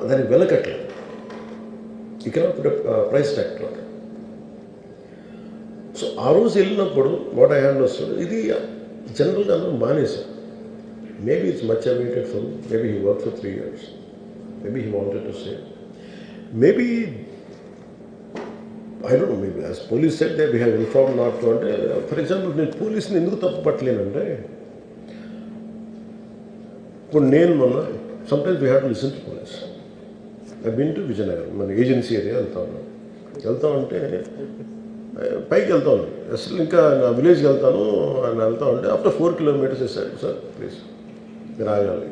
దానికి వెలకట్లేదు. You cannot put price tag to it. So ఆ రోజు వెళ్ళినప్పుడు వాట్ ఐ హ్యాండ్ వస్తుంది ఇది జనరల్గా అందరూ మానేశారు. Maybe it's much awaited for maybe he work for 3 years. Maybe he wanted to say. Maybe, I don't know, maybe as police said that we have informed not to. For example, నేను పోలీసుని ఎందుకు తప్పు పట్టలేనంటే ఇప్పుడు నేను మొన్న sometimes we have to listen to police. I've been to Vizianagaram, మన agency area వెళ్తా ఉంటే పైకి వెళ్తా ఉన్నాను. అసలు ఇంకా నా విలేజ్కి వెళ్తాను అని వెళ్తా ఉంటే ఆఫ్టర్ 4 kilometers వేసాడు, సార్ ప్లీజ్ మీరు ఆగాలి.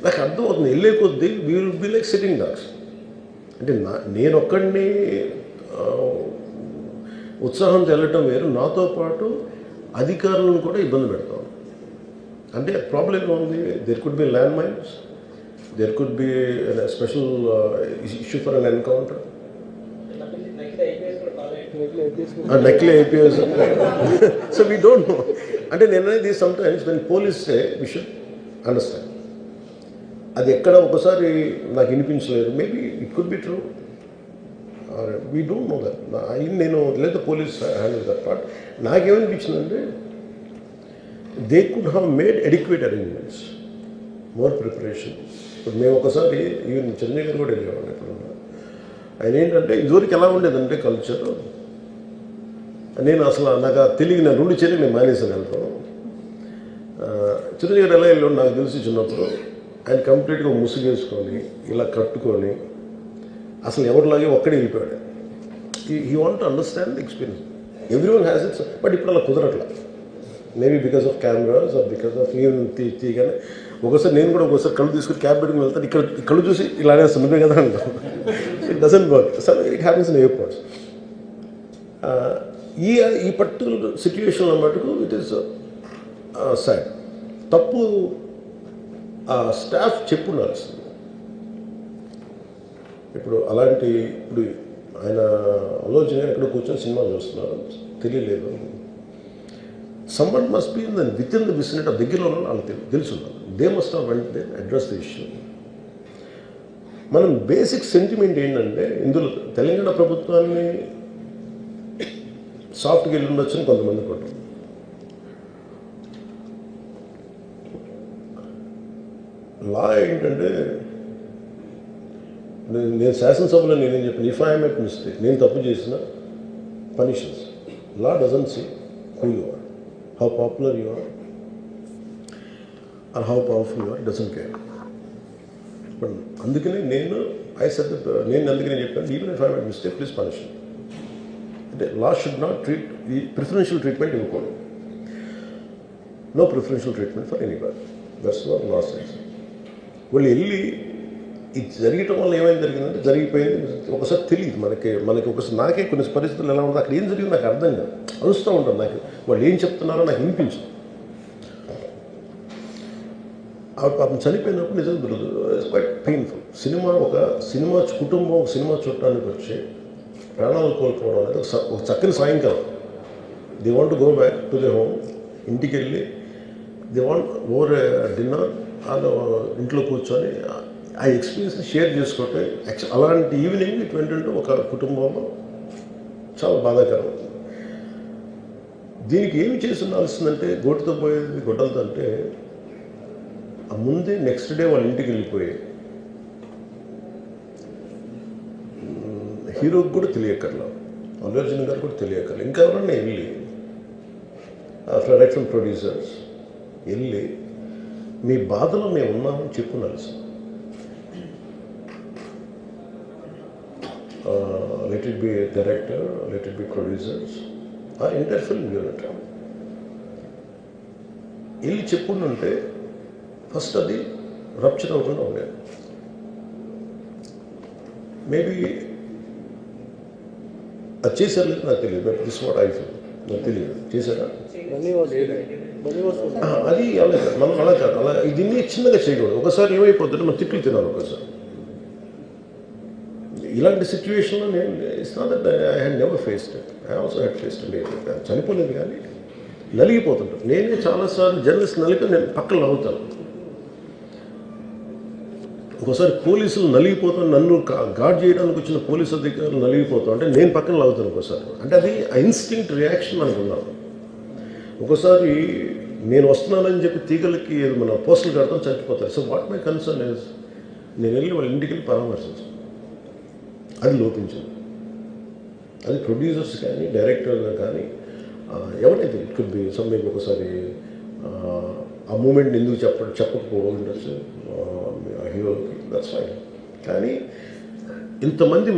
నాకు అర్థమవుతుంది వెళ్ళే కొద్దీ we will be like sitting dogs. అంటే నేను ఒక్కడిని ఉత్సాహంతో వెళ్ళటం వేరు, నాతో పాటు అధికారులను కూడా ఇబ్బంది పెడతాం. అంటే ప్రాబ్లం ఏమో ఉంది, there could be land mines, there could be special issue for an encounter. నకిలీ IPS. So we don't know. అంటే నేను అనేది sometimes when police say we should understand. అది ఎక్కడ ఒకసారి నాకు వినిపించలేదు. Maybe it could be true, we don't know that. నేను లేదా పోలీస్ హ్యాండిల్ దట్ పార్ట్. నాకేమనిపించిందంటే they could have made adequate arrangements, more preparation. ఇప్పుడు మేము ఒకసారి ఈవెన్ చిరంజీవి గారు కూడా వెళ్ళేవాడు. ఎప్పుడన్నా ఆయన ఏంటంటే ఇదివరకు ఎలా ఉండేదంటే కల్చర్, నేను అసలు నాకు తెలియని 2 చర్యలు నేను మానేసాను వెళ్తాను. చిరంజీవి గారు ఎలా వెళ్ళాడు నాకు తెలిసి చిన్నప్పుడు, ఆయన కంప్లీట్గా ముసుగేసుకొని ఇలా కట్టుకొని అసలు ఎవరిలాగే ఒక్కడే వెళ్ళిపోయాడు. He want to understand the experience. Everyone has its. But ఇప్పుడు అలా కుదరట్లా. Maybe because of cameras or because of even తీయగానే ఒకసారి నేను కూడా ఒకసారి కళ్ళు తీసుకుని క్యాబ్ పెట్టుకుని వెళ్తాను. ఇక్కడ కళ్ళు చూసి ఇలానే సున్నమే కదా అంటాం. It doesn't work. So it happens in airports. ఈ పర్టికులర్ సిచ్యువేషన్లో మటుకు ఇట్ ఈస్ సాడ్. తప్పు స్టాఫ్ చెప్పుండాల్సింది. ఇప్పుడు అలాంటి ఇప్పుడు ఆయన ఆలోచన ఎక్కడ కూర్చొని సినిమా చూస్తున్నారు తెలియలేదు. Someone must be in the within the vicinity of దగ్గరలో ఉన్న వాళ్ళకి తెలుసున్నారు. They must have went they address the issue. మనం బేసిక్ సెంటిమెంట్ ఏంటంటే ఇందులో తెలంగాణ ప్రభుత్వాన్ని సాఫ్ట్గా వెళ్ళి ఉండొచ్చని కొంతమంది కొంటారు. లా ఏంటంటే నేను శాసనసభలో నేనేం చెప్పాను, ఇఫ్ ఐ మేక్ మిస్టేక్, నేను తప్పు చేసిన punishments. Law doesn't see who you are, how popular you are are how powerful you are, doesn't care. But అందుకనే నేను అందుకనే చెప్పాను, even if I make mistake please punish. అంటే లా షుడ్ నాట్ ట్రీట్ ఈ preferential treatment ఇవ్వకూడదు. No preferential treatment for anybody. That's what law says. వాళ్ళు వెళ్ళి ఇది జరగటం వల్ల ఏమైంది జరిగిందంటే జరిగిపోయింది. ఒకసారి తెలియదు మనకి ఒకసారి నాకే కొన్ని పరిస్థితులు ఎలా ఉందో అక్కడ ఏం జరిగింది నాకు అర్థం కాదు. అరుస్తూ ఉంటాను. నాకు వాళ్ళు ఏం చెప్తున్నారో నాకు వినిపించదు. పాపం చనిపోయినప్పుడు నిజం ఇట్స్ క్వైట్ పెయిన్ఫుల్. సినిమా కుటుంబం ఒక సినిమా చూడటానికి వచ్చి ప్రాణాలు కోల్పోవడం అనేది ఒక చక్కని సాయంకాలం. They want to go back to they home. ఇంటికి వెళ్ళి దే వాంట్ ఓవర్ డిన్నర్ వాళ్ళు ఇంట్లో కూర్చొని ఆ ఎక్స్పీరియన్స్ని షేర్ చేసుకుంటే అలాంటి ఈవినింగ్ ఇటు ఏంటంటే ఒక కుటుంబంలో చాలా బాధాకరం. దీనికి ఏమి చేసి ఉండాల్సిందంటే గోటుతో పోయేది గొడ్డలతో అంటే ఆ ముందే నెక్స్ట్ డే వాళ్ళ ఇంటికి వెళ్ళిపోయి హీరోకి కూడా తెలియక్కర్లా, అల్లు అర్జున్ గారు కూడా తెలియక్కర్లా, ఇంకా ఎవరన్నా వెళ్ళి రైట్ ఫ్రమ్ ప్రొడ్యూసర్స్ వెళ్ళి మీ బాధలో మేము ఉన్నామని చెప్పుకోవాల్సి. Let it be director, let it be producers, ఆ ఎంటైర్ ఫిల్మ్ యూనిట్ వెళ్ళి చెప్పుకుంటుంటే ఫస్ట్ అది రప్చర్ అవ్వకుండా ఉండేది. మేబీ అది చేశారు లేదు నాకు తెలియదు. But this what I feel. నాకు తెలియదు చేశారా అది మనం అలా కాదు. అలా దీన్ని చిన్నగా చేయకూడదు. ఒకసారి ఏమైపోతుంటే మనం తిట్లు తినాలి. ఒకసారి ఇలాంటి సిచ్యువేషన్లో నేను it's not that I had never faced it. I also had faced it. చనిపోలేదు కానీ నలిగిపోతుంటాను. నేనే చాలాసార్లు జర్నలిస్ట్ నలిపి నేను పక్కన నవ్వుతాను. ఒకసారి పోలీసులు నలిగిపోతాం, నన్ను గార్డ్ చేయడానికి వచ్చిన పోలీసు అధికారులు నలిగిపోతాం అంటే నేను పక్కన లాగుతాను ఒకసారి. అంటే అది ఇన్స్టింక్ట్ రియాక్షన్ మనకు ఉన్నాను. ఒకసారి నేను వస్తున్నానని చెప్పి తీగలకి మన పోస్టులు కడతాం, చచ్చిపోతారు. So what my concern is నేను వెళ్ళి వాళ్ళ ఇంటికి వెళ్ళి పరామర్శించాను. అది లోపించింది. అది ప్రొడ్యూసర్స్ కానీ డైరెక్టర్ కానీ ఎవరైతే it could be some maybe ఒకసారి ఆ మూమెంట్ని ఎందుకు చెప్పకపోవడం ఉండొచ్చు హీరోకి, దట్స్ ఫైన్. కానీ ఇంతమంది